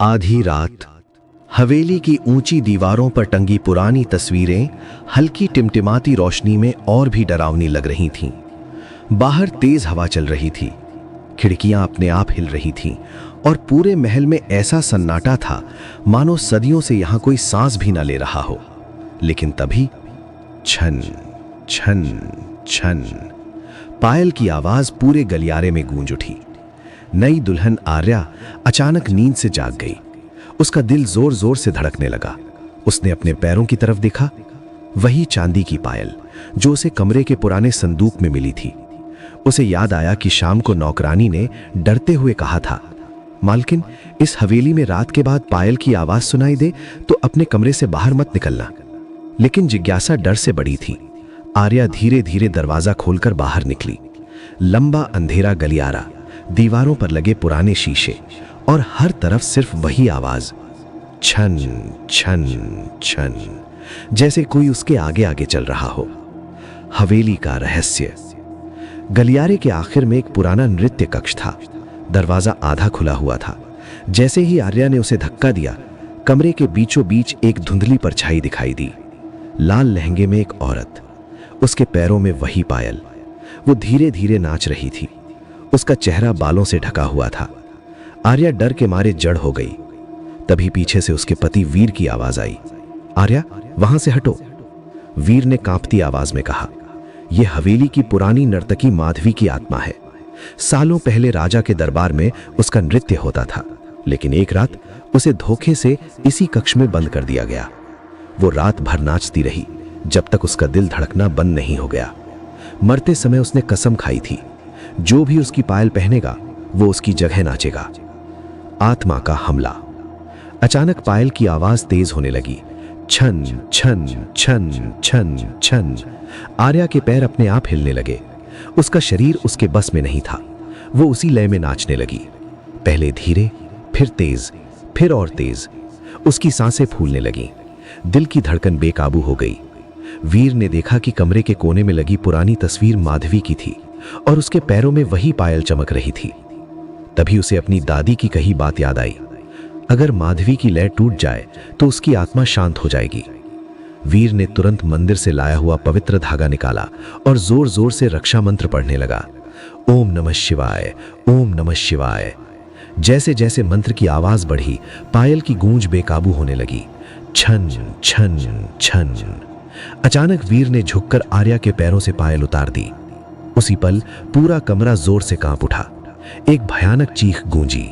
आधी रात हवेली की ऊंची दीवारों पर टंगी पुरानी तस्वीरें हल्की टिमटिमाती रोशनी में और भी डरावनी लग रही थीं। बाहर तेज हवा चल रही थी, खिड़कियां अपने आप हिल रही थीं और पूरे महल में ऐसा सन्नाटा था मानो सदियों से यहां कोई सांस भी न ले रहा हो। लेकिन तभी छन छन छन पायल की आवाज पूरे गलियारे में गूंज उठी। नई दुल्हन आर्या अचानक नींद से जाग गई। उसका दिल जोर जोर से धड़कने लगा। उसने अपने पैरों की तरफ देखा, वही चांदी की पायल जो उसे कमरे के पुराने संदूक में मिली थी। उसे याद आया कि शाम को नौकरानी ने डरते हुए कहा था, मालकिन, इस हवेली में रात के बाद पायल की आवाज सुनाई दे तो अपने कमरे से बाहर मत निकलना। लेकिन जिज्ञासा डर से बड़ी थी। आर्या धीरे धीरे दरवाजा खोलकर बाहर निकली। लंबा अंधेरा गलियारा, दीवारों पर लगे पुराने शीशे और हर तरफ सिर्फ वही आवाज, छन छन छन, जैसे कोई उसके आगे आगे चल रहा हो। हवेली का रहस्य। गलियारे के आखिर में एक पुराना नृत्य कक्ष था। दरवाजा आधा खुला हुआ था। जैसे ही आर्या ने उसे धक्का दिया, कमरे के बीचों बीच एक धुंधली परछाई दिखाई दी। लाल लहंगे में एक औरत, उसके पैरों में वही पायल। वो धीरे धीरे नाच रही थी। उसका चेहरा बालों से ढका हुआ था। आर्या डर के मारे जड़ हो गई। तभी पीछे से उसके पति वीर की आवाज आई, आर्या, वहां से हटो। वीर ने कांपती आवाज में कहा, यह हवेली की पुरानी नर्तकी माधवी की आत्मा है। सालों पहले राजा के दरबार में उसका नृत्य होता था, लेकिन एक रात उसे धोखे से इसी कक्ष में बंद कर दिया गया। वो रात भर नाचती रही जब तक उसका दिल धड़कना बंद नहीं हो गया। मरते समय उसने कसम खाई थी, जो भी उसकी पायल पहनेगा वो उसकी जगह नाचेगा। आत्मा का हमला। अचानक पायल की आवाज तेज होने लगी, छन छन छन छन छन। आर्या के पैर अपने आप हिलने लगे। उसका शरीर उसके बस में नहीं था। वो उसी लय में नाचने लगी, पहले धीरे, फिर तेज, फिर और तेज। उसकी सांसें फूलने लगीं। दिल की धड़कन बेकाबू हो गई। वीर ने देखा कि कमरे के कोने में लगी पुरानी तस्वीर माधवी की थी और उसके पैरों में वही पायल चमक रही थी। तभी उसे अपनी दादी की कही बात याद आई, अगर माधवी की लय टूट जाए तो उसकी आत्मा शांत हो जाएगी। वीर ने तुरंत मंदिर से लाया हुआ पवित्र धागा निकाला और जोर जोर से रक्षा मंत्र पढ़ने लगा, ओम नमः शिवाय, ओम नमः शिवाय। जैसे जैसे मंत्र की आवाज बढ़ी, पायल की गूंज बेकाबू होने लगी, छन छन छन। अचानक वीर ने झुककर आर्या के पैरों से पायल उतार दी। उसी पल पूरा कमरा जोर से कांप उठा। एक भयानक चीख गूंजी,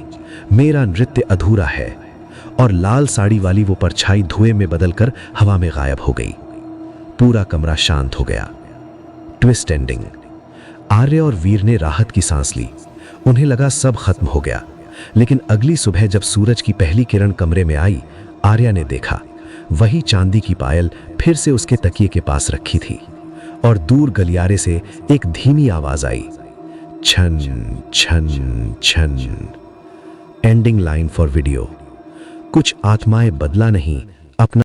मेरा नृत्य अधूरा है। और लाल साड़ी वाली वो परछाई धुएं में बदलकर हवा में गायब हो गई। पूरा कमरा शांत हो गया। Twist ending. आर्य और वीर ने राहत की सांस ली। उन्हें लगा सब खत्म हो गया। लेकिन अगली सुबह जब सूरज की पहली किरण कमरे में आई, आर्या ने देखा वही चांदी की पायल फिर से उसके तकिए के पास रखी थी और दूर गलियारे से एक धीमी आवाज आई, छन छन छन। Ending line for video. कुछ आत्माएं बदला नहीं,